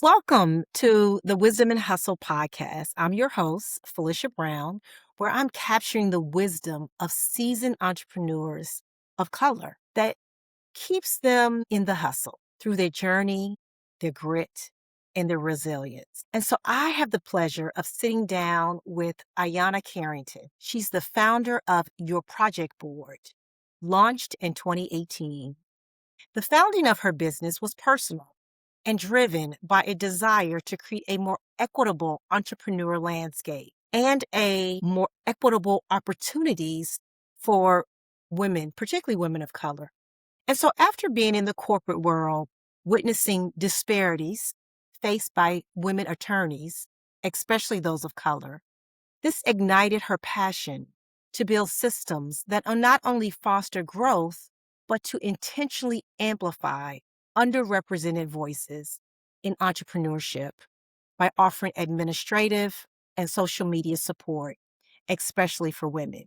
Welcome to the Wisdom and Hustle podcast. I'm your host, Felicia Brown, where I'm capturing the wisdom of seasoned entrepreneurs of color that keeps them in the hustle through their journey, their grit, and their resilience. And so I have the pleasure of sitting down with Ayanna Carrington. She's the founder of Your Project Board, launched in 2018. The founding of her business was personal and driven by a desire to create a more equitable entrepreneur landscape and a more equitable opportunities for women, particularly women of color. And so after being in the corporate world, witnessing disparities faced by women attorneys, especially those of color, this ignited her passion to build systems that not only foster growth, but to intentionally amplify underrepresented voices in entrepreneurship by offering administrative and social media support, especially for women.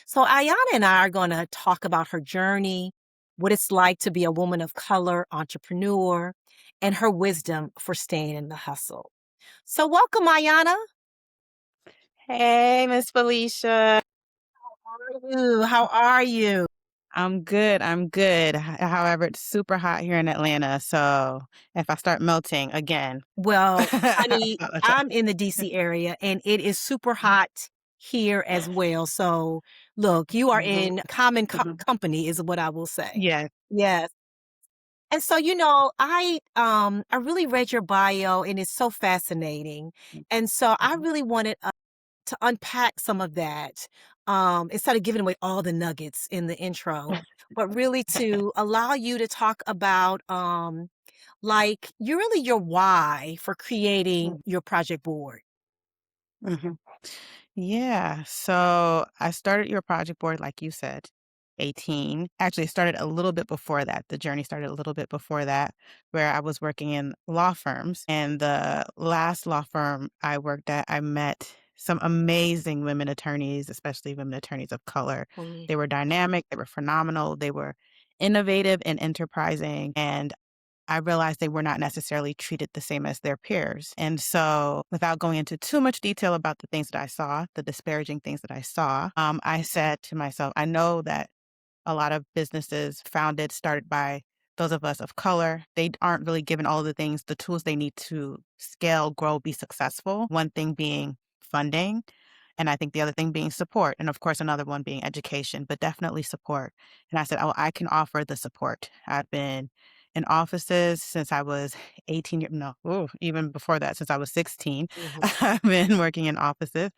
So, Ayana and I are going to talk about her journey, what it's like to be a woman of color entrepreneur, and her wisdom for staying in the hustle. So, welcome, Ayana. Hey, Miss Felicia. How are you? I'm good. I'm good. However, it's super hot here in Atlanta. So if I start melting again, Well, I honey, apologize. I'm in the DC area and it is super hot here as well. So, look, you are Mhm, in common mhm. company is what I will say. Yes. Yes. And so, I really read your bio and it's so fascinating. And so I Mhm, really wanted to unpack some of that, instead of giving away all the nuggets in the intro, but really to allow you to talk about, like, your why for creating your project board. mhm. Yeah. So I started your project board, like you said, 18. Actually, it started a little bit before that. The journey started a little bit before that, where I was working in law firms. And the last law firm I worked at, I met some amazing women attorneys, especially women attorneys of color. Mm. They were dynamic, they were phenomenal, they were innovative and enterprising. And I realized they were not necessarily treated the same as their peers. And so, without going into too much detail about the things that I saw, the disparaging things that I saw, I said to myself, I know that a lot of businesses founded, started by those of us of color, they aren't really given all of the things, the tools they need to scale, grow, be successful. One thing being funding. And I think the other thing being support. And of course, another one being education, but definitely support. And I said, oh, I can offer the support. I've been in offices since I was 18 years, no, ooh, even before that, since I was 16. Mhm. I've been working in offices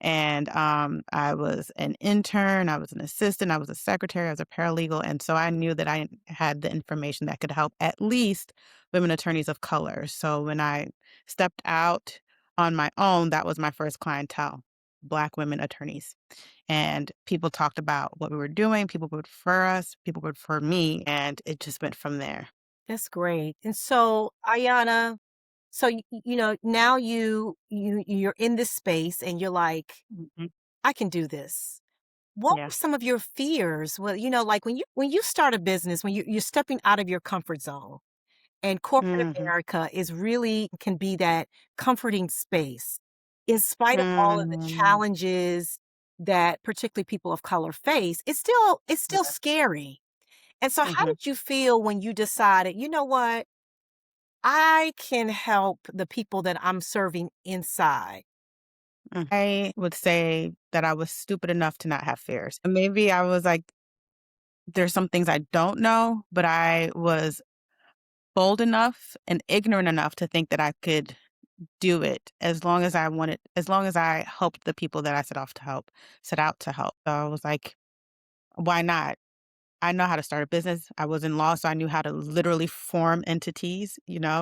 and I was an intern, I was an assistant, I was a secretary, I was a paralegal. And so I knew that I had the information that could help at least women attorneys of color. So when I stepped out on my own, that was my first clientele, Black women attorneys. And people talked about what we were doing, people would refer us, people would refer me, and it just went from there. That's great. And so, Ayana, so now you're in this space and you're like, Mhm. I can do this. What were Yeah. some of your fears? Well, like when you start a business, when you're stepping out of your comfort zone, and corporate Mhm. America is really can be that comforting space in spite of all of the Mhm. challenges that particularly people of color face. It's still Yeah. scary. And so how Mhm. did you feel when you decided, you know what? I can help the people that I'm serving inside. I would say that I was stupid enough to not have fears. And maybe I was like, there's some things I don't know, but I was bold enough and ignorant enough to think that I could do it as long as I wanted, as long as I helped the people that I set out to help. So I was like, why not? I know how to start a business. I was in law, so I knew how to literally form entities,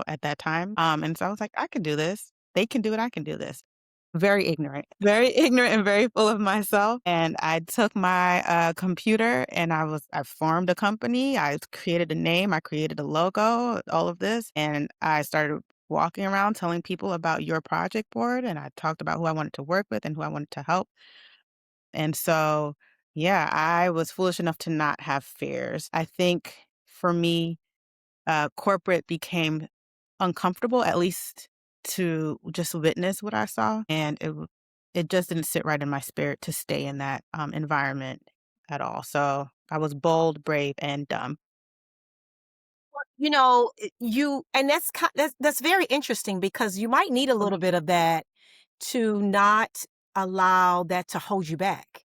at that time. And so I was like, I can do this. They can do it. I can do this. Very ignorant and very full of myself. And I took my computer and I formed a company. I created a name. I created a logo, all of this. And I started walking around telling people about your project board. And I talked about who I wanted to work with and who I wanted to help. And so, yeah, I was foolish enough to not have fears. I think for me, corporate became uncomfortable, at least to just witness what I saw, and it just didn't sit right in my spirit to stay in that, environment at all. So I was bold, brave, and dumb. You and that's very interesting because you might need a Mhm. little bit of that to not allow that to hold you back.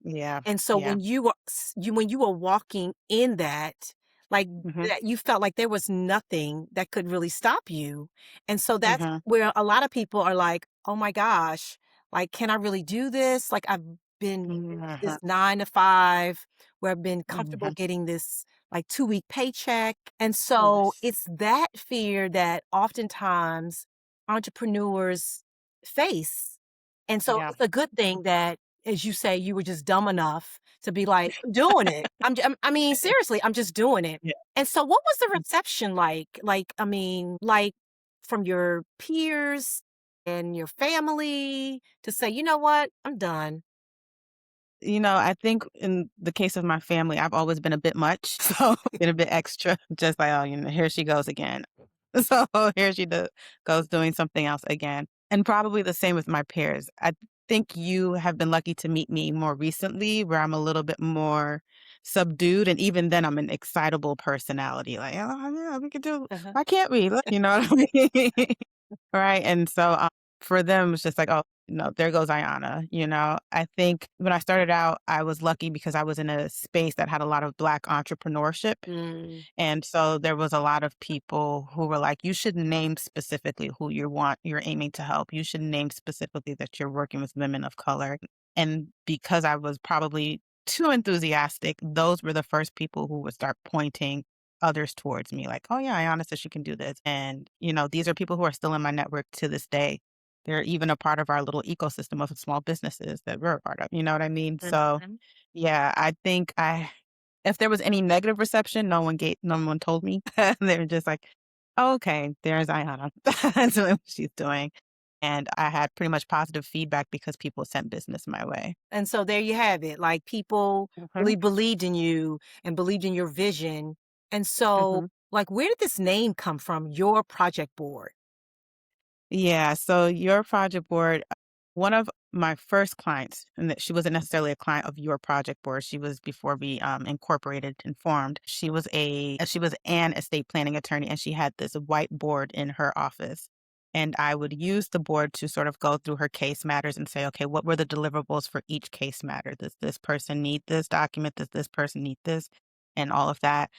Yeah, And so yeah. when you were when you were walking in that, like, Mhm, that you felt like there was nothing that could really stop you. And so that's mhm, where a lot of people are like, "Oh my gosh, like, can I really do this? Like, I've been mhm, this 9 to 5 where I've been comfortable mhm. getting this, like, 2-week paycheck." And so Yes. it's that fear that oftentimes entrepreneurs face. And so Yeah. it's a good thing that, as you say, you were just dumb enough to be like, "I'm doing it. I mean, seriously, I'm just doing it." Yeah. And so what was the reception like? Like, I mean, like, from your peers and your family to say, "You know what? I'm done." I think in the case of my family, I've always been a bit much, so been a bit extra, just like, "Oh, here she goes again." So here she goes doing something else again. And probably the same with my peers. I think you have been lucky to meet me more recently, where I'm a little bit more subdued, and even then, I'm an excitable personality. Like, "Oh, yeah, we could do. Uh-huh. Why can't we?" You know what I mean? Right, and so, for them, it's just like, "Oh, no, there goes Ayanna." I think when I started out, I was lucky because I was in a space that had a lot of Black entrepreneurship, Mm, and so there was a lot of people who were like, "You should name specifically who you're aiming to help. You should name specifically that you're working with women of color." And because I was probably too enthusiastic, those were the first people who would start pointing others towards me, like, "Oh, yeah, Ayanna says she can do this." And, these are people who are still in my network to this day. They're even a part of our little ecosystem of small businesses that we're a part of, you know what I mean? So, mhm. yeah, I think if there was any negative reception, no one told me. They were just like, "Oh, okay, there's Ayanna. That's what she's doing." And I had pretty much positive feedback because people sent business my way. And so there you have it, like, people Mhm, really believed in you and believed in your vision. And so, mhm. like, where did this name come from, your project board? Yeah, so your project board, one of my first clients, and that she wasn't necessarily a client of your project board. She was before we incorporated and formed. She was an estate planning attorney, and she had this whiteboard in her office. And I would use the board to sort of go through her case matters and say, okay, what were the deliverables for each case matter? Does this person need this document? Does this person need this? And all of that.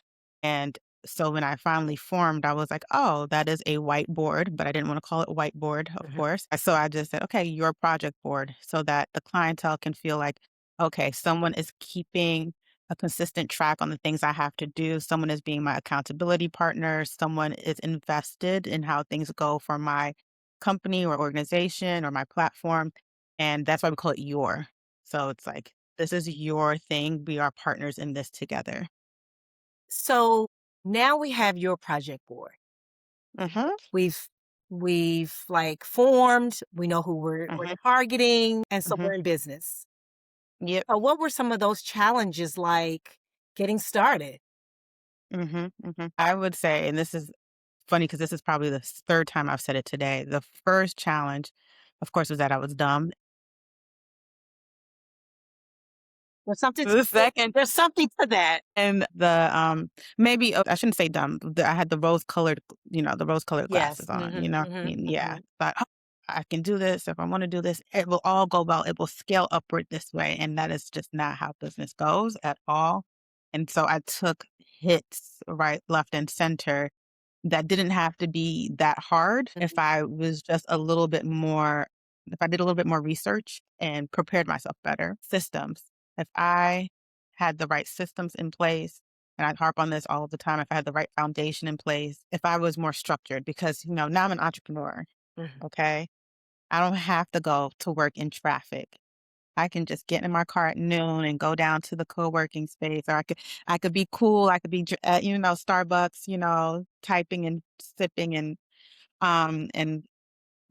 And so when I finally formed, I was like, "Oh, that is a whiteboard," but I didn't wanna call it whiteboard, of Mhm, course. So I just said, "Okay, your project board," so that the clientele can feel like, okay, someone is keeping a consistent track on the things I have to do. Someone is being my accountability partner. Someone is invested in how things go for my company or organization or my platform, and that's why we call it your. So it's like, "This is your thing. We are partners in this together." So now we have your project board. Mhm, We've we've like formed, we know who we're mhm, targeting, and so mhm. we're in business. Yep. So what were some of those challenges like getting started? Mhm, mhm. I would say, and this is funny because this is probably the 3rd time I've said it today. The first challenge, of course, was that I was dumb. There's something The to second there's something to that. and maybe I shouldn't say dumb. I had the rose-colored glasses Yes. on, Mhm, I mhm, mean, yeah. mhm. Thought, "Oh, I can do this. If I wanna do this, it will all go well. It will scale upward this way," and that is just not how business goes at all. And so I took hits right, left, and center that didn't have to be that hard Mhm, if I did a little bit more research and prepared myself better. Systems. If I had the right systems in place, and I harp on this all the time, if I had the right foundation in place, if I was more structured, because, now I'm an entrepreneur, mhm. okay? I don't have to go to work in traffic. I can just get in my car at noon and go down to the co-working space, or I could be cool. I could be, at, Starbucks, typing and sipping, and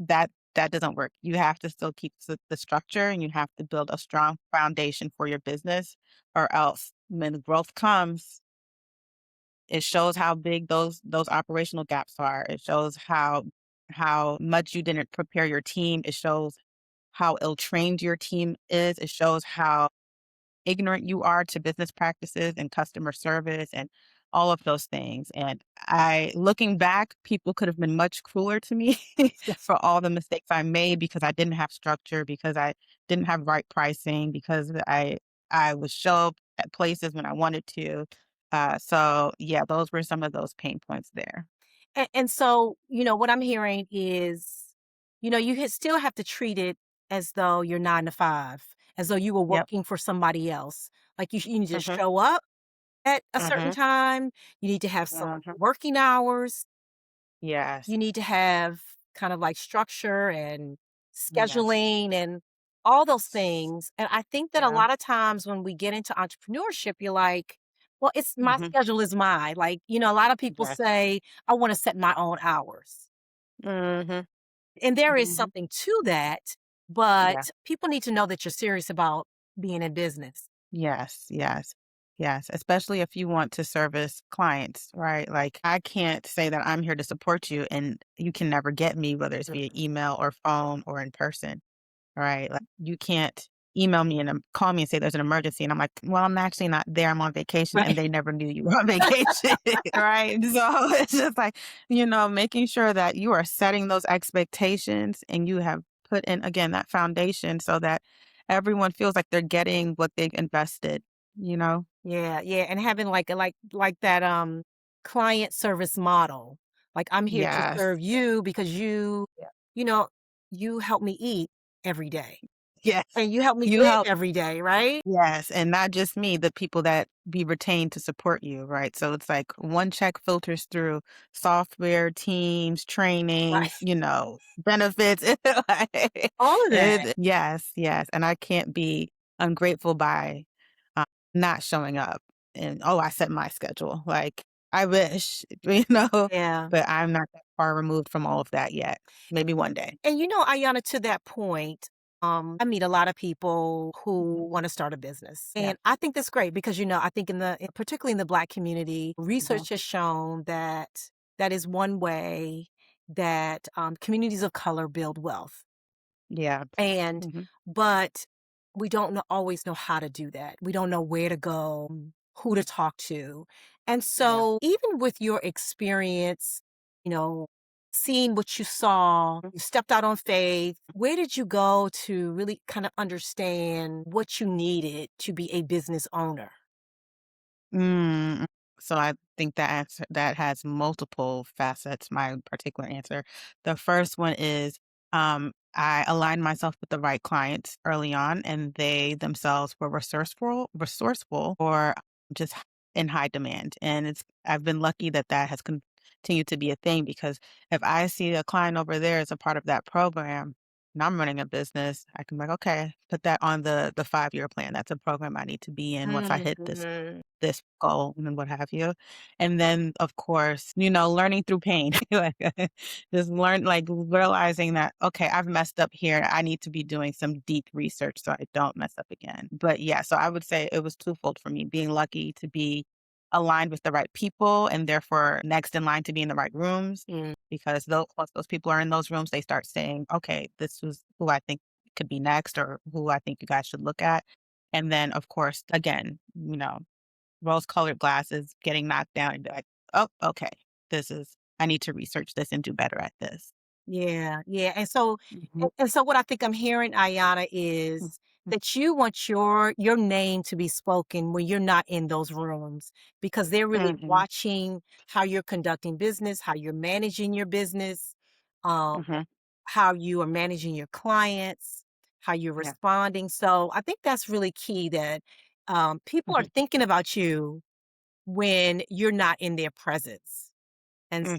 that doesn't work. You have to still keep the structure, and you have to build a strong foundation for your business, or else when the growth comes, It shows how big those operational gaps are. It shows how much you didn't prepare your team. It shows how ill-trained your team is. It shows how ignorant you are to business practices and customer service and all of those things. And looking back, people could have been much crueler to me for all the mistakes I made because I didn't have structure, because I didn't have right pricing, because I would show up at places when I wanted to. So yeah, those were some of those pain points there. And so, what I'm hearing is, still have to treat it as though you're 9 to 5, as though you were Yep. working for somebody else. Like, you need to Hmm. show up at a certain Hmm. time, you need to have some Hmm. working hours, you Yes. need to have kind of like structure and Yes. scheduling and all those things. And I think that a Yeah. lot of times when we get into entrepreneurship, you're like, well, it's my Hmm. schedule is mine. Like, a lot of people Yes. say, I want to set my own hours. Hmm. And there is Hmm. something to that, Yeah. but people need to know that you're serious about being in business. Yes, yes, yes, especially if you want to service clients, right? Like, I can't say that I'm here to support you and you can never get me, whether it's via email or phone or in person. Right? Like, you can't email me and call me and say there's an emergency, and I'm like, "Well, I'm actually not there. I'm on vacation," and Right. they never knew you were on vacation, right? So it's just like, making sure that you are setting those expectations and you have put in again that foundation so that everyone feels like they're getting what they've invested, you know? Yeah, yeah, and having like that client service model. Like I'm here to Yes. serve you because Yeah. you know, you help me eat every day Yes. and you help me You live help. every day, right? Yes, and not just me, the people that be retained to support you, right? So it's like one check filters through software, teams, Right. training, benefits. Like, All of that. yes, yes. And I can't be ungrateful by not showing up. And oh, I set my schedule. Like, I wish, Yeah. but I'm not that far removed from all of that yet. Maybe one day. And Ayanna, to that point, I meet a lot of people Mhm. who want to start a business. Yeah. And I think that's great because, I think particularly in the Black community, Mhm. research has shown that that is one way that communities of color build wealth. Yeah. And, Hmm. but we don't always know how to do that. We don't know where to go, who to talk to. And Yeah. so, even with your experience, you know, seeing what you saw, you stepped out on faith. Where did you go to really kind of understand what you needed to be a business owner? Mm, so I think that has multiple facets, my particular answer. The first one is I aligned myself with the right clients early on and they themselves were resourceful or just in high demand. And I've been lucky that that has continued to be a thing because if I see a client over there as a part of that program and I'm running a business, I can be like, okay, put that on the 5-year plan. That's a program I need to be in once I hit Mhm. this goal and what have you. And then, of course, learning through pain, like, just realizing that, okay, I've messed up here. I need to be doing some deep research so I don't mess up again. But yeah, so I would say it was twofold for me being lucky to be aligned with the right people and therefore next in line to be in the right rooms. Mm. Because once those people are in those rooms, they start saying, okay, this was who I think could be next or who I think you guys should look at. And then, of course, again, rose-colored glasses, getting knocked down and be like, "Oh, okay. I need to research this and do better at this." Yeah, yeah, Mhm, and so what I think I'm hearing, Ayana, mm, is mm, that you want your name to be spoken when you're not in those rooms, because they're really mhm, watching how you're conducting business, how you're managing your business, um, mhm, how you are managing your clients, how you're yeah, responding. So I think that's really key that people are mhm, thinking about you when you're not in their presence. mhm,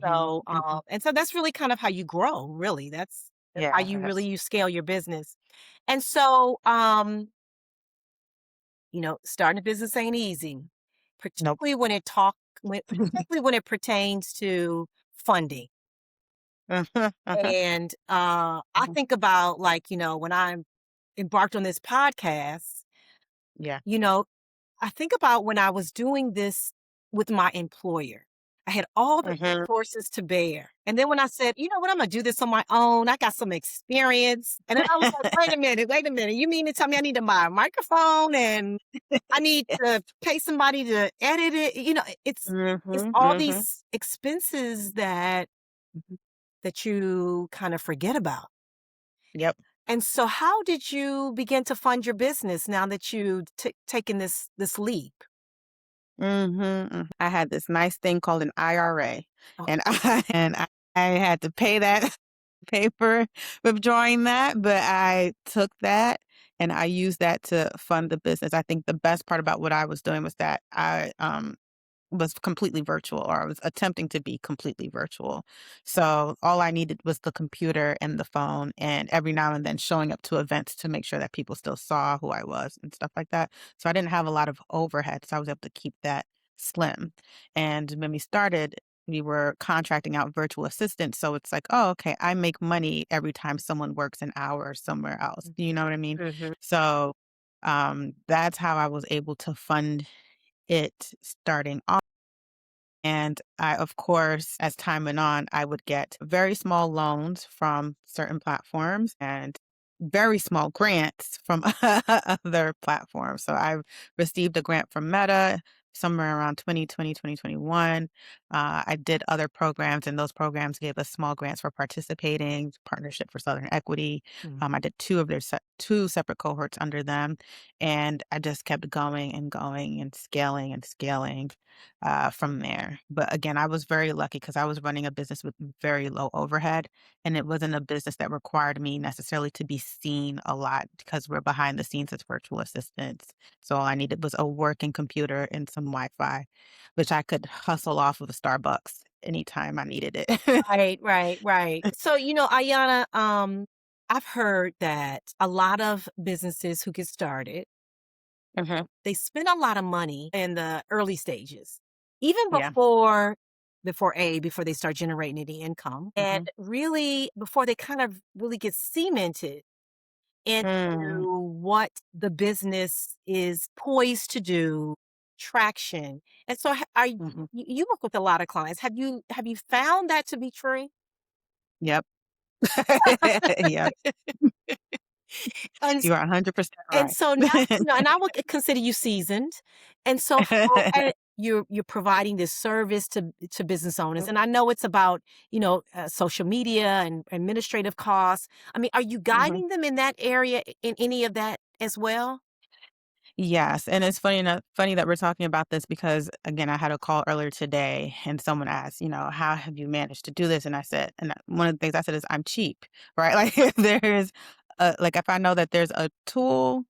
mhm. And so that's really kind of how you grow, really. That's how Yes. you scale your business. And so, starting a business ain't easy, Nope. particularly particularly when it pertains to funding. Uh-huh, uh-huh. And I Mhm. think about like, when I'm embarked on this podcast, Yeah. you know, I think about when I was doing this with my employer. I had all the Mhm. resources to bear. And then when I said, you know what, I'm gonna do this on my own. I got some experience. And then I was like, wait a minute. You mean to tell me I need to buy a microphone and I need to pay somebody to edit it? It's Mhm, all mhm. these expenses that Mhm. you kind of forget about. Yep. And so how did you begin to fund your business now that you taken this leap? Mhm, mhm. I had this nice thing called an IRA, Oh, and I had to pay that paper withdrawing that, but I took that and I used that to fund the business. I think the best part about what I was doing was that I was completely virtual, or I was attempting to be completely virtual. So all I needed was the computer and the phone, and every now and then showing up to events to make sure that people still saw who I was and stuff like that. So I didn't have a lot of overhead. So I was able to keep that slim. And when we started, we were contracting out virtual assistants. So it's like, oh, okay, I make money every time someone works an hour somewhere else. Do you know what I mean? mhm. So that's how I was able to fund it starting off. And I, of course, as time went on, I would get very small loans from certain platforms and very small grants from other platforms. So I received a grant from Meta somewhere around 2020, 2021. I did other programs, and those programs gave us small grants for participating, Partnership for Southern Equity. Mm. I did two of their two separate cohorts under them. And I just kept going and going and scaling from there. But again, I was very lucky because I was running a business with very low overhead, and it wasn't a business that required me necessarily to be seen a lot because we're behind the scenes as virtual assistants. So all I needed was a working computer and some Wi-Fi, which I could hustle off of a Starbucks anytime I needed it. Right, right, right. So, Ayanna, I've heard that a lot of businesses who get started, Mhm. they spend a lot of money in the early stages, even Yeah. before they start generating any income, and Mhm. really before they kind of really get cemented into Mm. what the business is poised to do, traction. And so, Mhm. you work with a lot of clients. Have you found that to be true? Yep. Yep. And You are 100% And right. so now, and I would consider you seasoned. And so how you're providing this service to business owners. And I know it's about, social media and administrative costs. I mean, are you Mhm. guiding them in that area in any of that as well? Yes, and it's funny that we're talking about this because again, I had a call earlier today and someone asked, "How have you managed to do this?" And I said, one of the things I said is, "I'm cheap," right? Like if there's like if I know that there's a tool,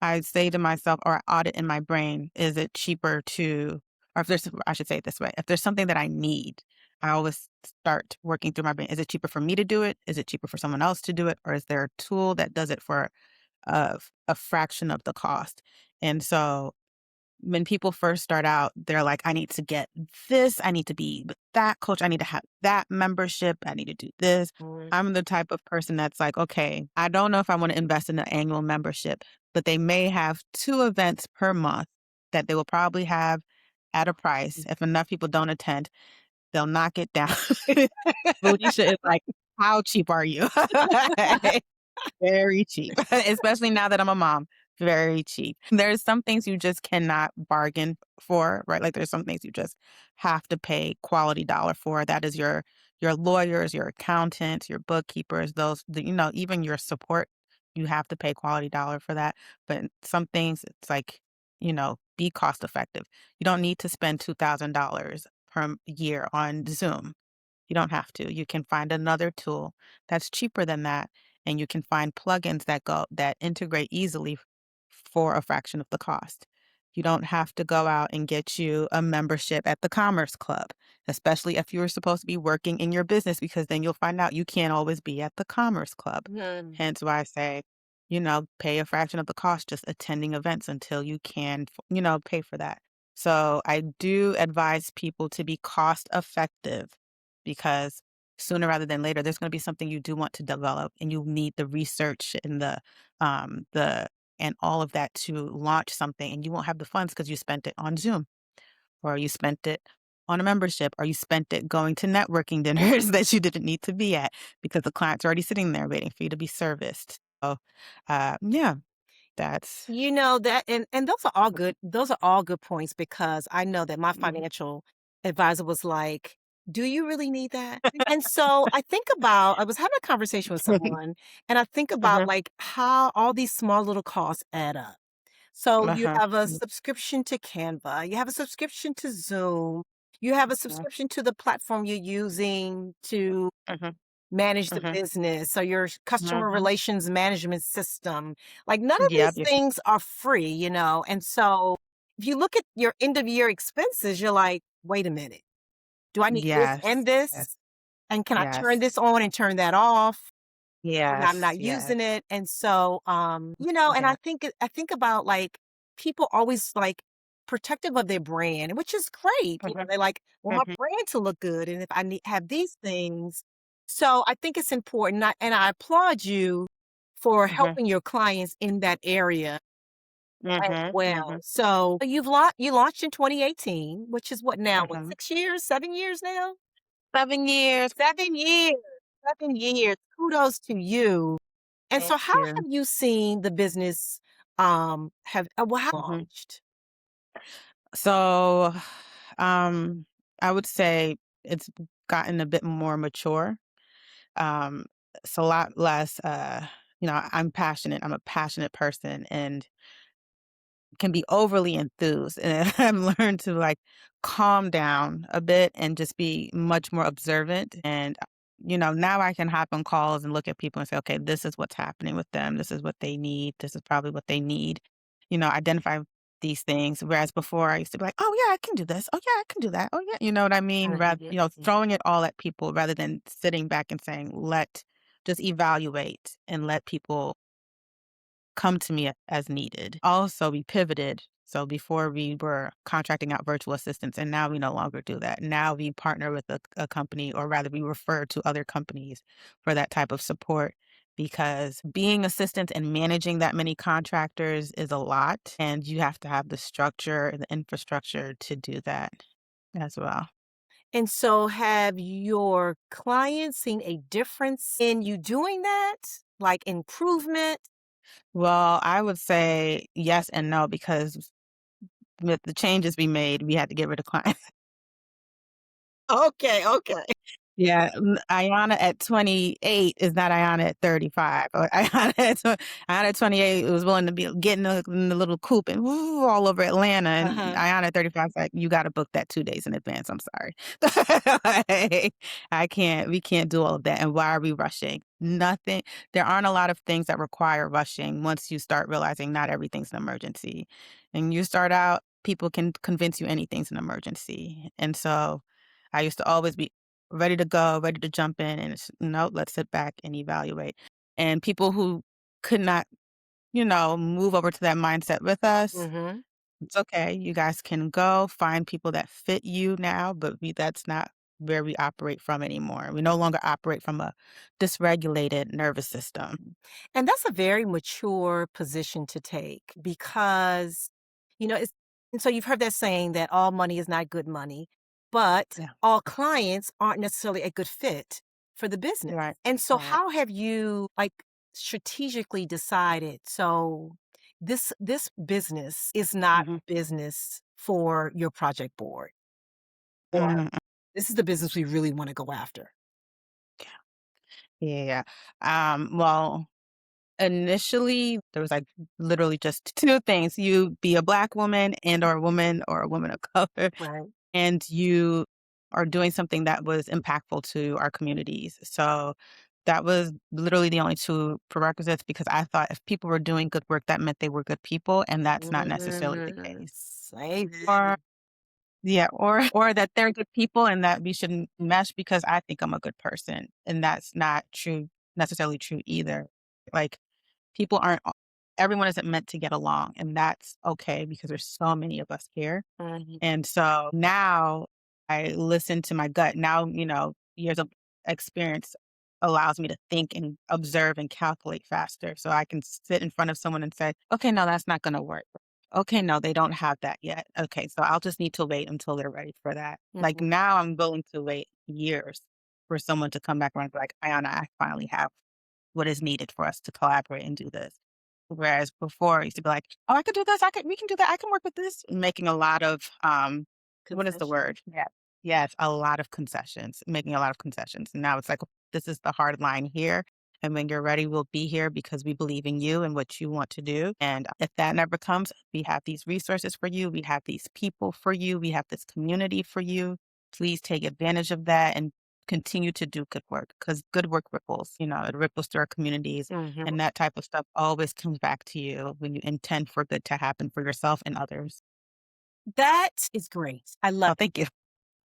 I say to myself or I audit in my brain, is it cheaper to, or if there's, I should say it this way, if there's something that I need, I always start working through my brain. Is it cheaper for me to do it? Is it cheaper for someone else to do it? Or is there a tool that does it for of a fraction of the cost? And so when people first start out, they're like, I need to get this, I need to be with that coach, I need to have that membership, I need to do this. Mm, I'm the type of person that's like, okay, I don't know if I want to invest in an annual membership, but they may have two events per month that they will probably have at a price. If enough people don't attend, they'll knock it down. Felicia is like, how cheap are you? Very cheap, especially now that I'm a mom, very cheap. There's some things you just cannot bargain for, right? Like, there's some things you just have to pay quality dollar for. That is your lawyers, your accountants, your bookkeepers, even your support, you have to pay quality dollar for that. But some things, it's like, be cost effective. You don't need to spend $2,000 per year on Zoom. You don't have to. You can find another tool that's cheaper than that, and you can find plugins that integrate easily for a fraction of the cost. You don't have to go out and get you a membership at the Commerce Club, especially if you're supposed to be working in your business, because then you'll find out you can't always be at the Commerce Club. mm, Hence why I say, pay a fraction of the cost just attending events until you can, pay for that. So I do advise people to be cost effective because sooner rather than later, there's going to be something you do want to develop, and you need the research and the and all of that to launch something, and you won't have the funds because you spent it on Zoom. or you spent it on a membership, or you spent it going to networking dinners that you didn't need to be at because the client's already sitting there waiting for you to be serviced. So, yeah, that's That and those are all good points because I know that my mhm, financial advisor was like, "Do you really need that?" And so I was having a conversation with someone, and I think about, mhm, like, how all these small little costs add up. So you uh-huh, have a mhm, subscription to Canva, you have a subscription to Zoom, you have a mhm, subscription to the platform you're using to mhm, manage the mhm, business, so your customer mhm. relations management system. Like, none of Yep, these yep, things are free, and so if you look at your end of year expenses, you're like, "Wait a minute. Do I need this yes, and yes, this? And can I turn yes, this on and turn that off when I'm yes, not yes, using it?" And so, and yeah, I think about, like, people always, like, protective of their brand, which is great. mhm, They're like, "Well, my mhm, brand to look good, and if I need have these things." So, I think it's important, and I applaud you for mhm, helping your clients in that area as mhm, well. mhm, So, you launched in 2018, which is what now? What, mhm. 6 years, 7 years now? 7 years. 7 years, 7 years. Kudos to you. And Thank so how you. have you seen the business, have how Mhm. launched? So, um, I would say it's gotten a bit more mature. Um, it's a lot less, I'm passionate. I'm a passionate person and can be overly enthused. And I've learned to like calm down a bit and just be much more observant. And, now I can hop on calls and look at people and say, okay, this is what's happening with them. This is what they need. This is probably what they need. Identify these things. Whereas before I used to be like, oh, yeah, I can do this. Oh, yeah, I can do that. Oh, yeah. You know what I mean? Mhm. Throwing it all at people rather than sitting back and saying, just evaluate and let people come to me as needed. Also, we pivoted. So before we were contracting out virtual assistants, and now we no longer do that. Now we partner with a company, or rather, we refer to other companies for that type of support because being assistant and managing that many contractors is a lot. And you have to have the structure and the infrastructure to do that as well. And so have your clients seen a difference in you doing that? Like improvement? Well, I would say yes and no because with the changes we made, we had to get rid of clients. Okay, okay. Yeah, Ayanna at 28 is not Ayanna at 35. Or Ayanna at 28 was willing to be getting in the little coupe and woo, all over Atlanta, and Uh-huh. Ayanna at 35 is like, "You gotta book that 2 days in advance, I'm sorry." Like, we can't do all of that, and why are we rushing? Nothing There aren't a lot of things that require rushing once you start realizing not everything's an emergency. And you start out, people can convince you anything's an emergency, and so I used to always be ready to go, ready to jump in, and it's, "No, let's sit back and evaluate." And people who could not, move over to that mindset with us, Mhm. it's okay. You guys can go find people that fit you now, but that's not where we operate from anymore. We no longer operate from a dysregulated nervous system. And that's a very mature position to take because, it's and so you've heard that saying that all money is not good money, but Yeah. all clients aren't necessarily a good fit for the business. Right. And so Right. how have you like strategically decided so this business is not Mhm. business for your project board or Mhm. this is the business we really want to go after. Yeah. Well, initially, there was, like, literally just 2 things. You be a Black woman and or a woman of color, Right. and you are doing something that was impactful to our communities. So, that was literally the only 2 prerequisites because I thought if people were doing good work, that meant they were good people, and that's not necessarily the case. Say Or that. yeah, or that they're good people and that we shouldn't mesh because I think I'm a good person, and that's not necessarily true either. Like, people aren't everyone isn't meant to get along, and that's okay because there's so many of us here. Mhm. And so now I listen to my gut. Now, years of experience allows me to think and observe and calculate faster. So I can sit in front of someone and say, okay, no, that's not going to work. Okay, no, they don't have that yet. Okay, so I'll just need to wait until they're ready for that. Like, Mhm. now I'm willing to wait years for someone to come back around and be like, "Ayana, I finally have what is needed for us to collaborate and do this." Whereas before, I used to be like, "Oh, I could do this. We can do that. I can work with this." Making a lot of, what is the Concession. word? Yeah. Yes, a lot of concessions, making a lot of concessions. And now it's like, this is the hard line here. And when you're ready, we'll be here because we believe in you and what you want to do. And if that never comes, we have these resources for you. We have these people for you. We have this community for you. Please take advantage of that and continue to do good work because good work ripples, it ripples through our communities. Mhm. And that type of stuff always comes back to you when you intend for good to happen for yourself and others. That is great. I love Oh, thank you.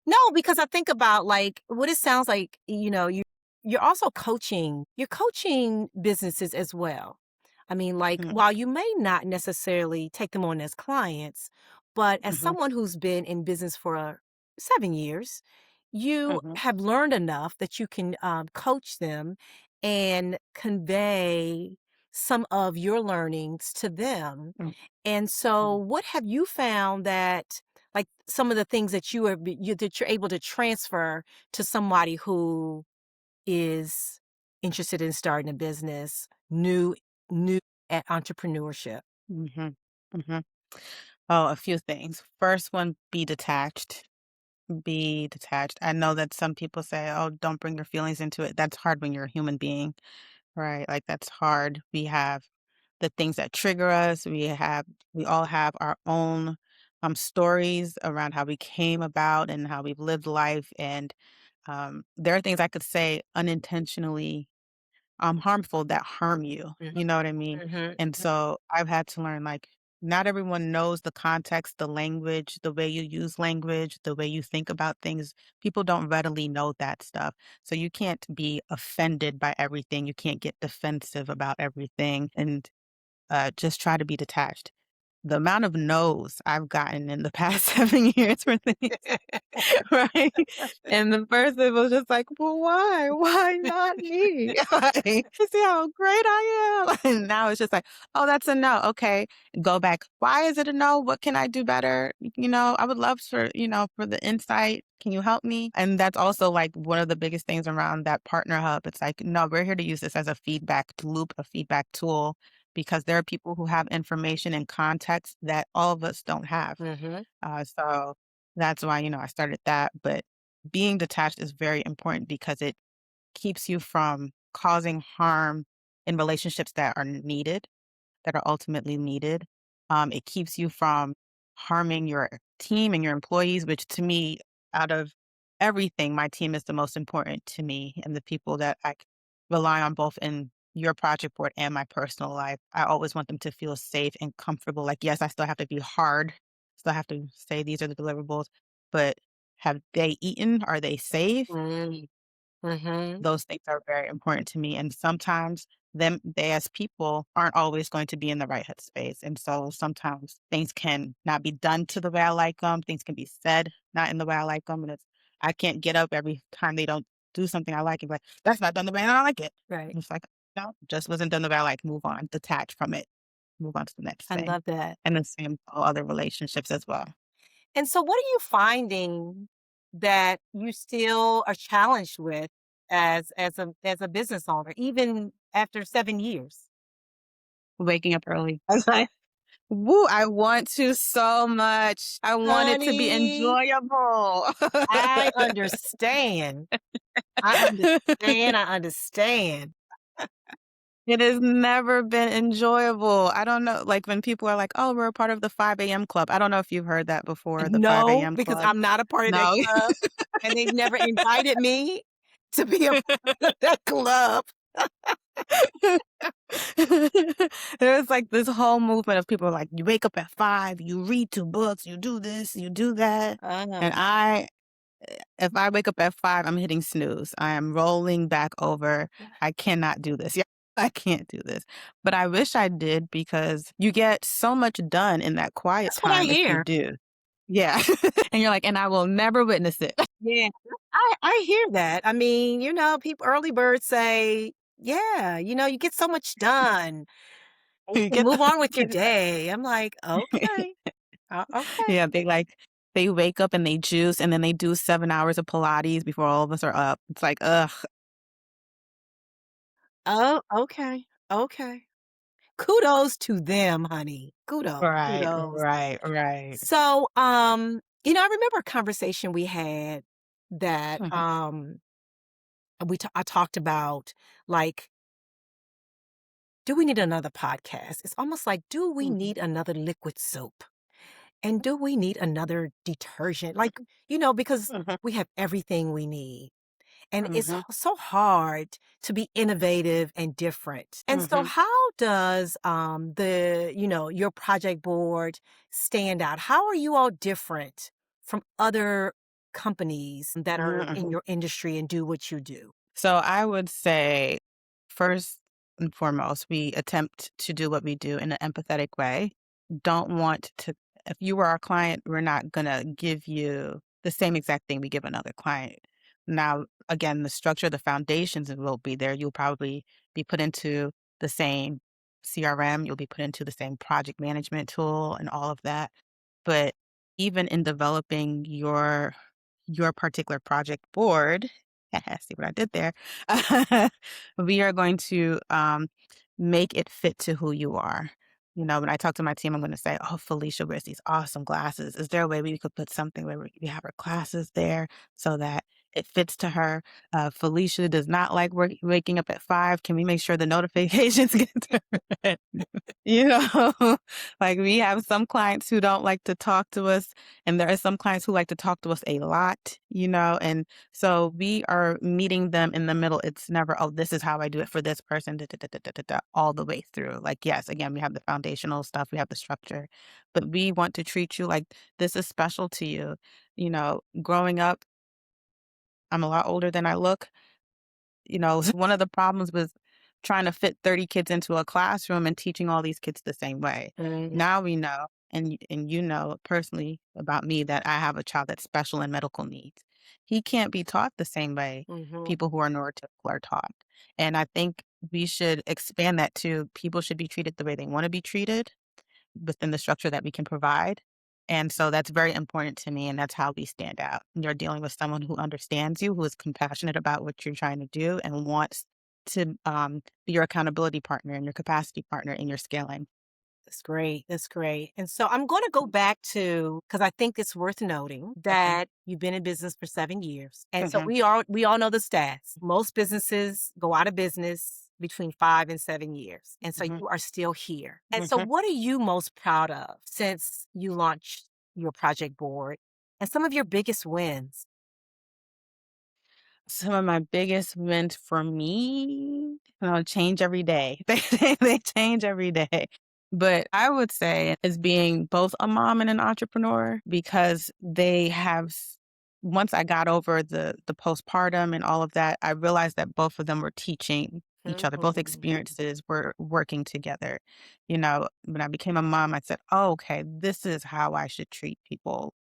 No, because I think about, like, what it sounds like, you're also coaching you're coaching businesses as well. I mean, like, Mhm, while you may not necessarily take them on as clients, but as mhm, someone who's been in business for 7 years, you mhm, have learned enough that you can, coach them and convey some of your learnings to them. mm, And so mm. what have you found that like some of the things that that you're able to transfer to somebody who is interested in starting a business, new at entrepreneurship? Mhm, mhm. Oh, a few things. First one, be detached. Be detached. I know that some people say, "Oh, don't bring your feelings into it." That's hard when you're a human being, right? Like, that's hard. We have the things that trigger us. We all have our own, stories around how we came about and how we've lived life, and, there are things I could say unintentionally harmful that harm you, Mhm, you know what I mean? mhm, And so I've had to learn, like, not everyone knows the context, the language, the way you use language, the way you think about things. People don't readily know that stuff. So you can't be offended by everything. You can't get defensive about everything and just try to be detached. The amount of no's I've gotten in the past 7 years for things. Right? And the person was just like, "Well, why? Why not me? Like, see how great I am?" And now it's just like, "Oh, that's a no. Okay, go back. Why is it a no? What can I do better? I would love for the insight. Can you help me?" And that's also like one of the biggest things around that partner hub. It's like, no, we're here to use this as a feedback loop, a feedback tool, because there are people who have information and context that all of us don't have. mhm. So that's why, I started that. But being detached is very important because it keeps you from causing harm in relationships that are needed, that are ultimately needed. It keeps you from harming your team and your employees, which to me, out of everything, my team is the most important to me and the people that rely on both in your project board and my personal life. I always want them to feel safe and comfortable. Like, yes, I still have to be hard, still have to say these are the deliverables, but have they eaten? Are they safe? Mm, mhm. Those things are very important to me, and sometimes they as people aren't always going to be in the right headspace, and so sometimes things can not be done to the way I like them. Things can be said not in the way I like them, and I can't get up every time they don't do something I like and be like, "That's not done the way I like it." Right. And it's like, "No, just wasn't done the way I like." Move on, detach from it, move on to the next I thing, love that. and the same for other relationships as well. And so what are you finding that you still are challenged with as a business owner, even after 7 years? Waking up early. Woo, I want to so much. I want it to be Honey, enjoyable. I understand. I understand, I understand. It has never been enjoyable. I don't know, like, when people are like, "Oh, we're a part of the 5 a.m. club." I don't know if you've heard that before, the 5 No, a.m. because club. I'm not a part of that No. club, and they've never invited me to be a part of that club. There's, like, this whole movement of people like, "You wake up at 5, you read 2 books, you do this, you do that." Uh-huh. And if I wake up at 5, I'm hitting snooze. I am rolling back over. I cannot do this. Yeah, I can't do this. But I wish I did because you get so much done in that quiet That's what I time if you hear. do. Yeah. And you're like, "And I will never witness it." Yeah, I hear that. I mean, people early birds say, "Yeah, you get so much done." You You can get move the on with your get day. I'm like, it? "Okay, okay. Yeah, they wake up and they juice, and then they do 7 hours of Pilates before all of us are up. It's like, ugh. Oh, okay, okay." Kudos to them, honey. Right, Kudos. right, right. So, I remember a conversation we had that, Mhm, I talked about, like, do we need another podcast? It's almost like, do we mhm, need another liquid soap? And do we need another detergent? Like, because mhm, we have everything we need. And it's mhm, so hard to be innovative and different. And so mhm, how does your project board stand out? How are you all different from other companies that mhm, are in mhm. your industry and do what you do? So I would say, first and foremost, we attempt to do what we do in an empathetic way. Don't want to, if you were our client, we're not going to give you the same exact thing we give another client. Now, again, the structure, the foundations will be there. You'll probably be put into the same CRM, you'll be put into the same project management tool and all of that. But even in developing your particular project board, see what I did there? We are going to make it fit to who you are. When I talk to my team, I'm going to say, "Oh, Felicia wears these awesome glasses. Is there a way we could put something where we have her glasses there so that it fits to her? Felicia does not like waking up at 5. Can we make sure the notifications get to her?" You know, like we have some clients who don't like to talk to us, and there are some clients who like to talk to us a lot, and so we are meeting them in the middle. It's never, oh, this is how I do it for this person, da, da, da, da, da, da, da, all the way through. Like, yes, again, we have the foundational stuff, we have the structure, but we want to treat you like this is special to you. Growing up, I'm a lot older than I look. One of the problems was trying to fit 30 kids into a classroom and teaching all these kids the same way. Mhm, Now we know, and you know personally about me that I have a child that's special in medical needs. He can't be taught the same way mhm. people who are neurotypical are taught. And I think we should expand that to people should be treated the way they want to be treated within the structure that we can provide. And so that's very important to me, and that's how we stand out. You're dealing with someone who understands you, who is compassionate about what you're trying to do, and wants to be your accountability partner and your capacity partner in your scaling. That's great. That's great. And so I'm going to go back to because I think it's worth noting Mhm, that you've been in business for 7 years. And so mhm, we all know the stats. Most businesses go out of business between 5 and 7 years. And so mhm, you are still here. And so mhm. what are you most proud of since you launched your project board and some of your biggest wins? Some of my biggest wins for me, change every day. They change every day. But I would say is being both a mom and an entrepreneur because they have once I got over the postpartum and all of that, I realized that both of them were teaching each other. Both Mhm. experiences were working together. When I became a mom, I said, "Oh, okay, this is how I should treat people.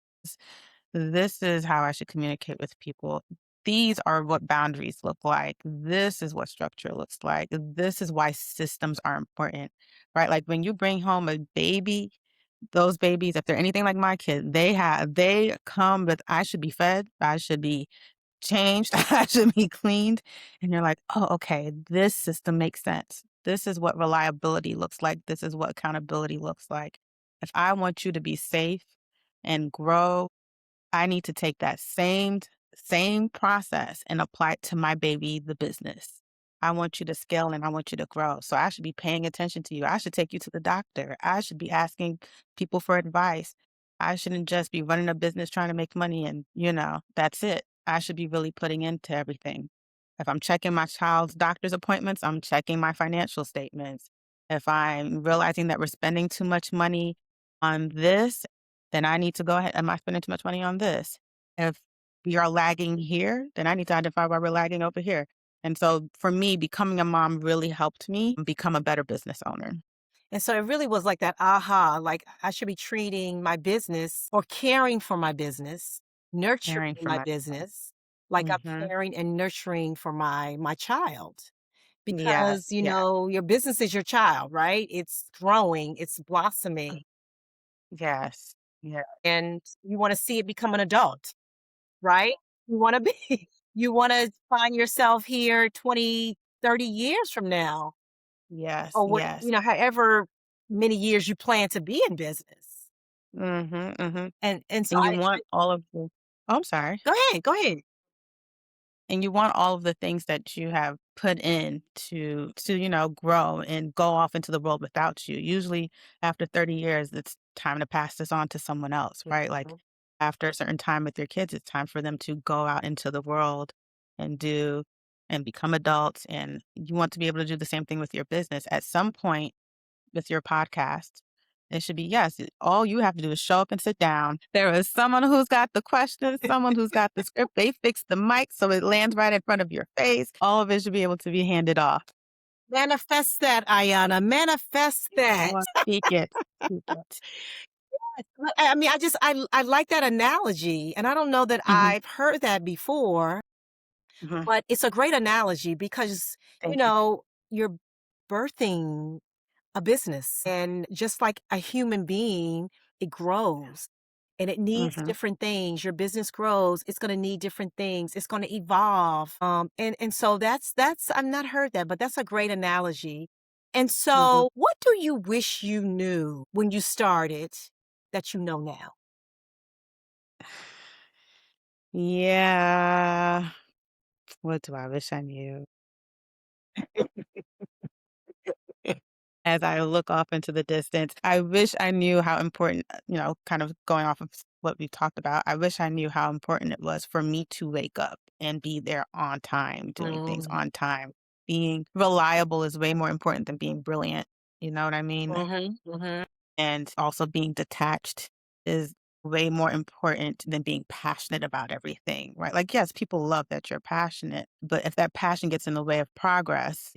This is how I should communicate with people. These are what boundaries look like. This is what structure looks like. This is why systems are important, right? Like when you bring home a baby, those babies, if they're anything like my kid, they come with, I should be fed, I should be changed, I should be cleaned. And you're like, oh, okay, this system makes sense. This is what reliability looks like. This is what accountability looks like. If I want you to be safe and grow, I need to take that same process and apply it to my baby, the business. I want you to scale and I want you to grow. So I should be paying attention to you. I should take you to the doctor. I should be asking people for advice. I shouldn't just be running a business trying to make money and, that's it. I should be really putting into everything. If I'm checking my child's doctor's appointments, I'm checking my financial statements. If I'm realizing that we're spending too much money on this, then I need to go ahead. Am I spending too much money on this? If we are lagging here, then I need to identify why we're lagging over here. And so for me, becoming a mom really helped me become a better business owner. And so it really was like that aha, like I should be treating my business or caring for my business, nurturing Caring for my myself. business like I'm Hmm. caring and nurturing for my child. Yes, because, yes. your business is your child, right? It's growing, it's blossoming, Yes. Yeah. and you wanna see it become an adult, right? You wanna be you wanna find yourself here 20, 30 years from now, Yes, or yes. however many years you plan to be in business. Mhm, mhm. And so And you I want all of the Oh, I'm sorry. go ahead. And you want all of the things that you have put in to grow and go off into the world without you. Usually after 30 years, it's time to pass this on to someone else, right? Like Mhm, after a certain time with your kids, it's time for them to go out into the world and do and become adults. And you want to be able to do the same thing with your business. At some point, with your podcast. It should be yes. All you have to do is show up and sit down. There is someone who's got the questions, someone who's got the script. They fix the mic so it lands right in front of your face. All of it should be able to be handed off. manifest that, Ayanna, manifest that. Or speak it. Speak it. I mean, I like that analogy, and I don't know that Mhm, I've heard that before, mhm. but it's a great analogy because, Thank you. you're birthing a business, and just like a human being, it grows, and it needs Mhm, different things. Your business grows, it's gonna need different things, it's gonna evolve, and so that's I've not heard that, but that's a great analogy. And mhm. so, what do you wish you knew when you started that you know now? Yeah. What do I wish I knew? As I look off into the distance, I wish I knew how important, kind of going off of what we talked about, I wish I knew how important it was for me to wake up and be there on time, doing things Mm, on time. Being reliable is way more important than being brilliant. You know what I mean? mhm, mhm, And also being detached is way more important than being passionate about everything, right? Like, yes, people love that you're passionate, but if that passion gets in the way of progress,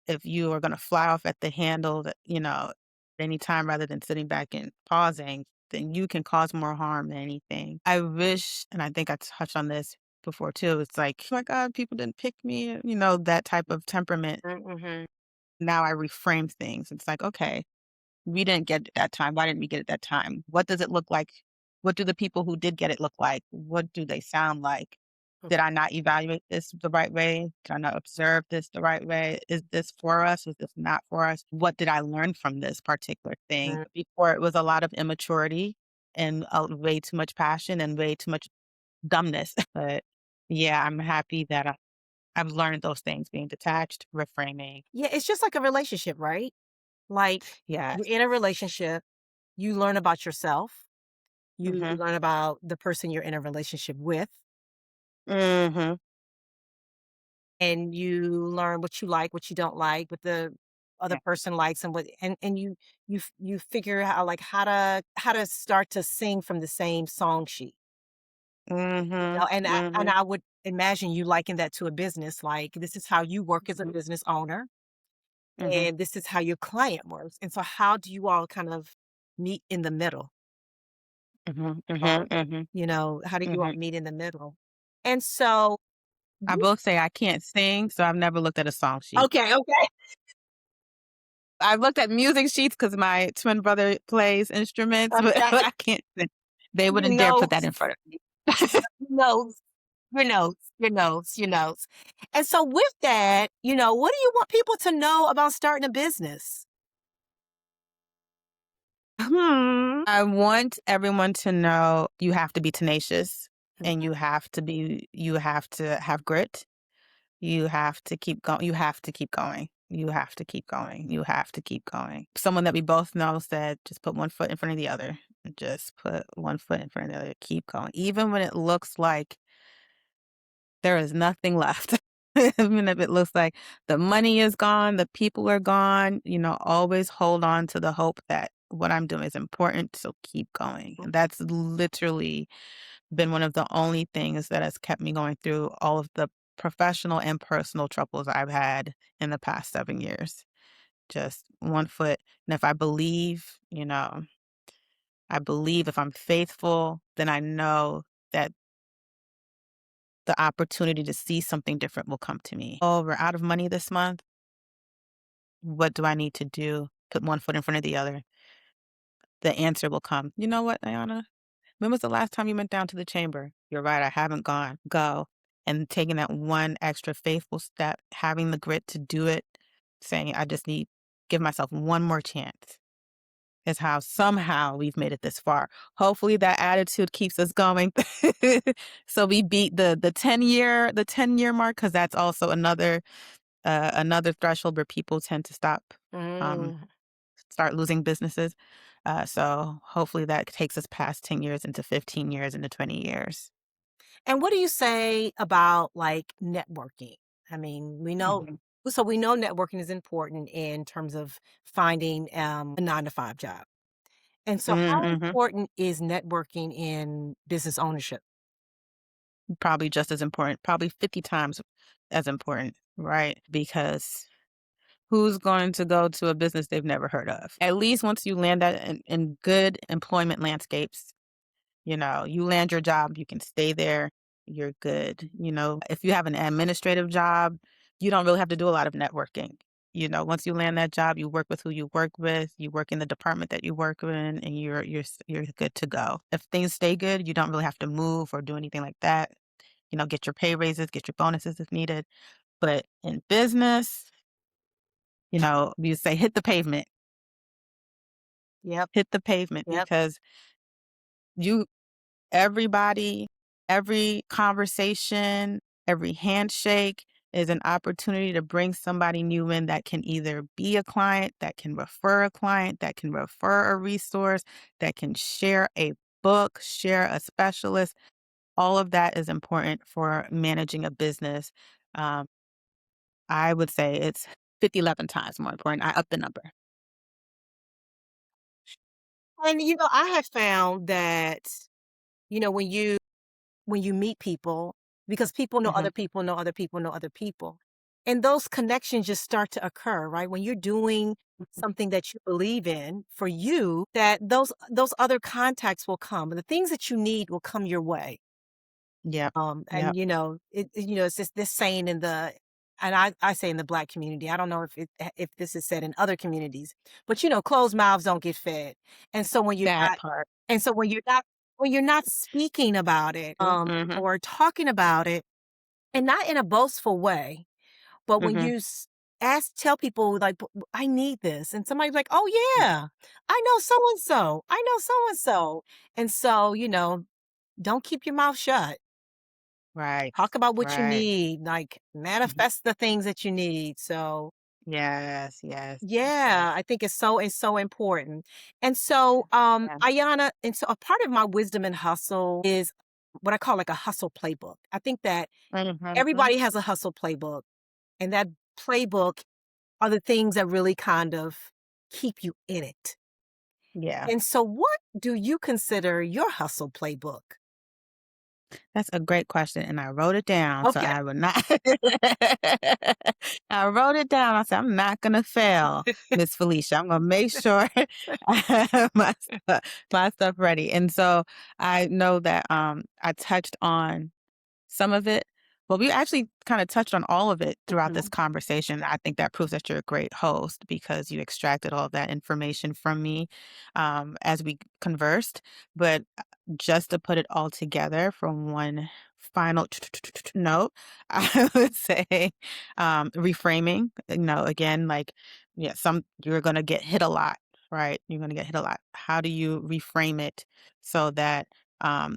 if you are going to fly off at the handle any time rather than sitting back and pausing, then you can cause more harm than anything. I wish, and I think I touched on this before too, it's like, oh my God, people didn't pick me, that type of temperament. mhm, Now I reframe things. It's like, okay, we didn't get it that time. Why didn't we get it that time? What does it look like? What do the people who did get it look like? What do they sound like? mhm, Did I not evaluate this the right way? Did I not observe this the right way? Is this for us? Is this not for us? What did I learn from this particular thing? mhm. Before it was a lot of immaturity and way too much passion and way too much dumbness. But yeah, I'm happy that I've learned those things, being detached, reframing. Yeah, it's just like a relationship, right? Like, you're Yes. in a relationship, you learn about yourself, you Hmm. learn about the person you're in a relationship with, Hmm. and you learn what you like, what you don't like, what the other Yeah. person likes, and you figure out, like, how to start to sing from the same song sheet. Mhm, And mhm, I would imagine you liken that to a business, like, this is how you work as a mhm, business owner, mhm, and this is how your client works, and so how do you all kind of meet in the middle? mhm, mhm, Or, mhm, how do you all mhm. meet in the middle? And so I with will say I can't sing, so I've never looked at a song sheet. okay, okay, I've looked at music sheets because my twin brother plays instruments, but okay. I can't sing. They Your wouldn't dare put that notes, in front of me. your notes, your notes, your notes, your notes. And so with that, what do you want people to know about starting a business? I want everyone to know you have to be tenacious and Mhm, you have to have grit. You have to keep going. You have to keep going. You have to keep going. You have to keep going. Someone that we both know said, just put one foot in front of the other. Just put one foot in front of the other. Keep going. Even when it looks like there is nothing left. Even if it looks like the money is gone, the people are gone, always hold on to the hope that what I'm doing is important. So keep going. mhm. And that's literally been one of the only things that has kept me going through all of the professional and personal troubles I've had in the past 7 years. Just one foot. And if I believe, I believe if I'm faithful, then I know that the opportunity to see something different will come to me. Oh, we're out of money this month. What do I need to do? Put one foot in front of the other. The answer will come. You know what, Ayanna? When was the last time you went down to the chamber? You're right, I haven't gone. Go. And taking that one extra faithful step, having the grit to do it, saying, I just need, give myself one more chance, is how somehow we've made it this far. Hopefully that attitude keeps us going. So we beat the 10-year mark, because that's also another threshold where people tend to um, Mm. start losing businesses. So hopefully that takes us past 10 years into 15 years into 20 years. And what do you say about, like, networking? I mean, Mhm. we know networking is important in terms of finding, a 9 to 5 job. And so how Mhm. important is networking in business ownership? Probably just as important, probably 50 times as important, right? Because who's going to go to a business they've never heard of? At least once you land that in good employment landscapes, you land your job, you can stay there, you're good. If you have an administrative job, you don't really have to do a lot of networking. Once you land that job, you work with who you work with, you work in the department that you work in, and you're good to go. If things stay good, you don't really have to move or do anything like that. Get your pay raises, get your bonuses if needed. But in business, you say Yep, hit the pavement yep. because you everybody, every conversation, every handshake is an opportunity to bring somebody new in that can either be a client, that can refer a client, that can refer a resource, that can share a book, share a specialist. All of that is important for managing a business. Um, I would say it's 50, 11 times more important. I up the number. And, I have found that, when you meet people, because people know Hmm. other people know other people know other people, and those connections just start to occur, right? When you're doing something that you believe in for you, that those other contacts will come. The things that you need will come your way. Yep. And Yep. it's just this saying and I say in the Black community. I don't know if this is said in other communities, but closed mouths don't get fed. And so when you're That not, part. and so when you're not speaking about it, Hmm. or talking about it, and not in a boastful way, but when Hmm. you tell people like, I need this," and somebody's like, "Oh yeah, I know so and so, I know so and so," and so don't keep your mouth shut. Right. Talk about what you Right. need, like, Mhm. manifest the things that you need, so, Yes, yes, yeah, yes. I think it's so important. And so, Yeah. Ayanna, and so a part of my wisdom and hustle is what I call, like, a hustle playbook. I think that Mhm. everybody has a hustle playbook, and that playbook are the things that really kind of keep you in it. Yeah. And so what do you consider your hustle playbook? That's a great question, and I wrote it down, so Okay. I would not I wrote it down. I said, "I'm not gonna fail, Miss Felicia. I'm gonna make sure I have my stuff ready." And so I know that, I touched on some of it. Well, we actually kind of touched on all of it throughout this Mhm. conversation. I think that proves that you're a great host because you extracted all of that information from me as we conversed. But just to put it all together from one final note, I would say reframing. Again, like, yeah, you're going to get hit a lot, right? You're going to get hit a lot. How do you reframe it so that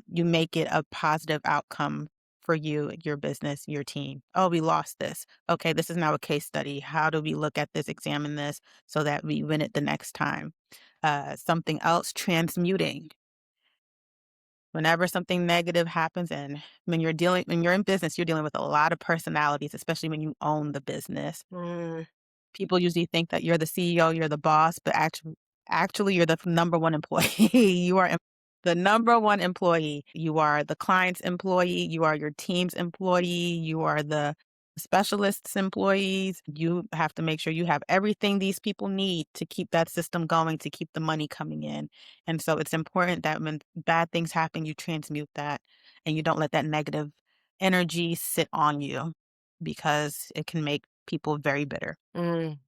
you make it a positive outcome for you, your business, your team? Oh, we lost this. Okay, this is now a case study. How do we look at this, examine this so that we win it the next time? Something else, transmuting. Whenever something negative happens, and when you're in business, you're dealing with a lot of personalities, especially when you own the business. Mm, People usually think that you're the CEO, you're the boss, but actually you're the number one employee. You are the number one employee. You are the client's employee, you are your team's employee, you are the specialist's employees. You have to make sure you have everything these people need to keep that system going, to keep the money coming in. And so it's important that when bad things happen, you transmute that and you don't let that negative energy sit on you because it can make people very bitter. Mm,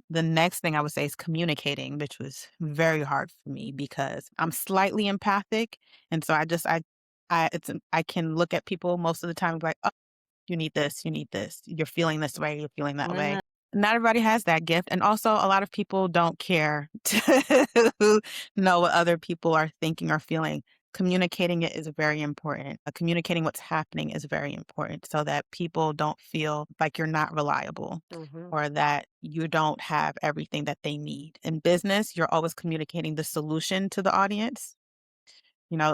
The next thing I would say is communicating, which was very hard for me because I'm slightly empathic, and so I can look at people most of the time and be like, "Oh, you need this, you need this. You're feeling this way, you're feeling that way." mm, Not everybody has that gift, and also a lot of people don't care to know what other people are thinking or feeling. Communicating it is very important. Communicating what's happening is very important so that people don't feel like you're not reliable mhm. or that you don't have everything that they need. In business, you're always communicating the solution to the audience.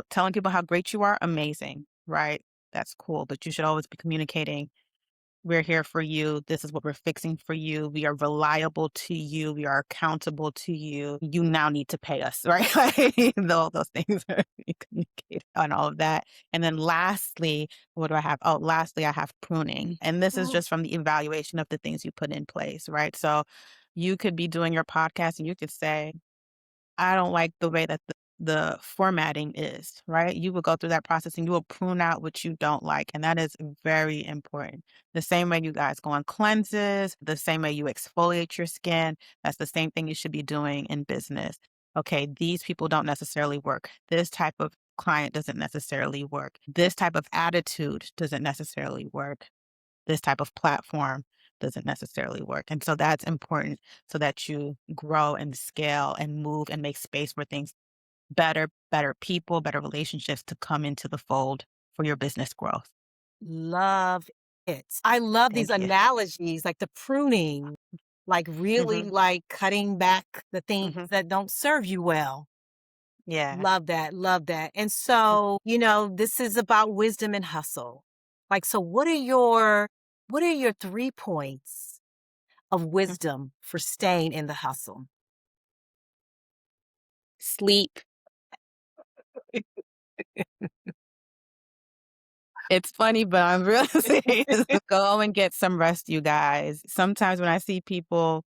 Telling people how great you are, amazing, right? That's cool, but you should always be communicating, we're here for you. This is what we're fixing for you. We are reliable to you. We are accountable to you. You now need to pay us, right? Like, all those things are being communicated on all of that. And then lastly, what do I have? Oh, lastly, I have pruning. And this is Mm, just from the evaluation of the things you put in place, right? So you could be doing your podcast and you could say, I don't like the way that the formatting is, right? You will go through that process and you will prune out what you don't like. And that is very important. The same way you guys go on cleanses, the same way you exfoliate your skin, that's the same thing you should be doing in business. Okay, these people don't necessarily work. This type of client doesn't necessarily work. This type of attitude doesn't necessarily work. This type of platform doesn't necessarily work. And so that's important so that you grow and scale and move and make space for things better people, better relationships to come into the fold for your business growth. love it. I love these Thank you. analogies, like the pruning, like really Mhm, like cutting back the things mhm. that don't serve you well. Yeah. Love that, love that. And Mm, so, this is about wisdom and hustle. Like, so what are your 3 points of mm. wisdom for staying in the hustle? Sleep. It's funny, but I'm really serious. Go and get some rest, you guys. Sometimes when I see people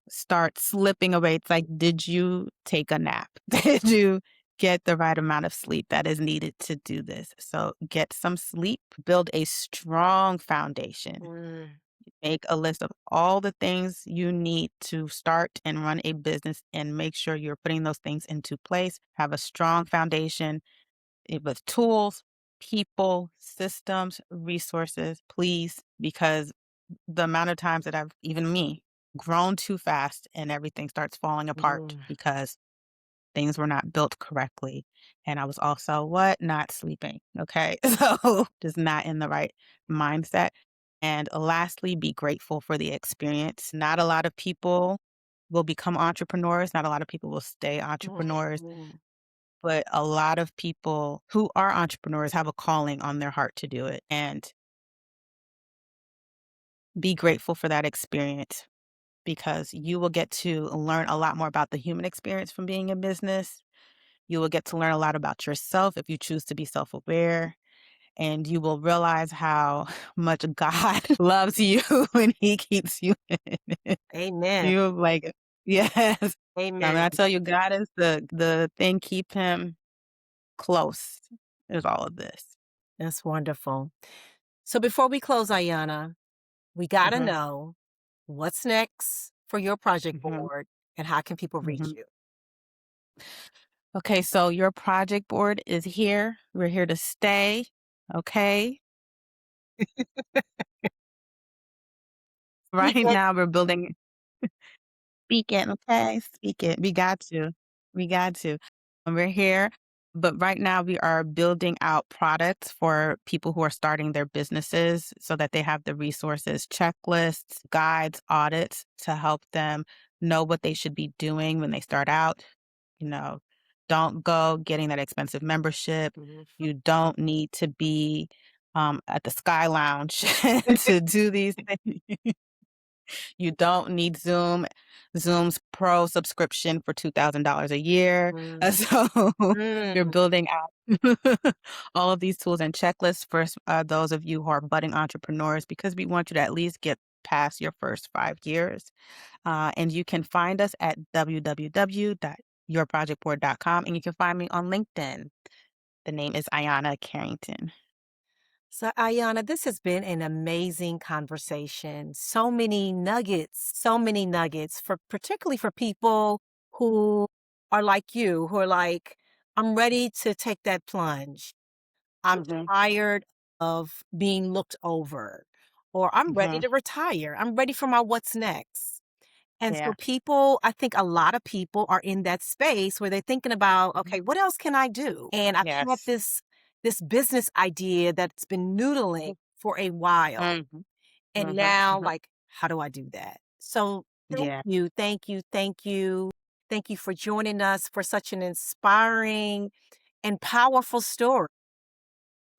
start slipping away, it's like, did you take a nap? Did you get the right amount of sleep that is needed to do this? So get some sleep, build a strong foundation. Mm, Make a list of all the things you need to start and run a business and make sure you're putting those things into place. Have a strong foundation with tools, people, systems, resources, please, because the amount of times that even me, grown too fast and everything starts falling apart mm. because things were not built correctly. And I was also what? Not sleeping. Okay. So just not in the right mindset. And lastly, be grateful for the experience. Not a lot of people will become entrepreneurs. Not a lot of people will stay entrepreneurs, Mhm. but a lot of people who are entrepreneurs have a calling on their heart to do it. And be grateful for that experience because you will get to learn a lot more about the human experience from being in business. You will get to learn a lot about yourself if you choose to be self aware. And you will realize how much God loves you when He keeps you in it. Amen. You like, yes. I mean, Amen. I tell you, God is the thing, keep Him close, is all of this. That's wonderful. So before we close, Ayanna, we got to Hmm. know what's next for your project Hmm. board and how can people reach Hmm. you? Okay, so your project board is here. We're here to stay. Okay. Speak Right it. now, we're building. Speak it, okay? Speak it. We got to. We got to. And we're here. But right now, we are building out products for people who are starting their businesses so that they have the resources, checklists, guides, audits to help them know what they should be doing when they start out. You know, don't go getting that expensive membership. Mhm. You don't need to be at the Sky Lounge to do these things. You don't need Zoom's Pro subscription for $2,000 a year. Mm. So you're Mm. building out all of these tools and checklists for those of you who are budding entrepreneurs because we want you to at least get past your first 5 years. And you can find us at www.yourprojectboard.com and you can find me on LinkedIn. The name is Ayanna Carrington. So, Ayanna, this has been an amazing conversation. So many nuggets for particularly for people who are like you, who are like, I'm ready to take that plunge. I'm Mhm, tired of being looked over, or I'm ready mhm. to retire. I'm ready for my what's next. And so Yeah. I think a lot of people are in that space where they're thinking about, Mhm. okay, what else can I do? And I've had Yes. this business idea that's been noodling for a while. Mhm, And mhm, now, mhm. like, how do I do that? So thank Yeah. you, thank you, thank you. Thank you for joining us for such an inspiring and powerful story.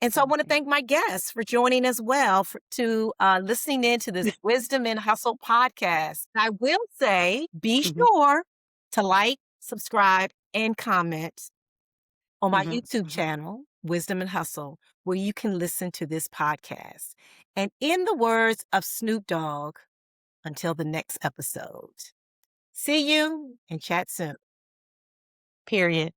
And so I want to Mhm. thank my guests for joining as well to listening in to this Wisdom and Hustle podcast. I will say, be Mhm, sure to like, subscribe, and comment on my mhm, YouTube mhm. channel, Wisdom and Hustle, where you can listen to this podcast. And in the words of Snoop Dogg, until the next episode, see you and chat soon. Period.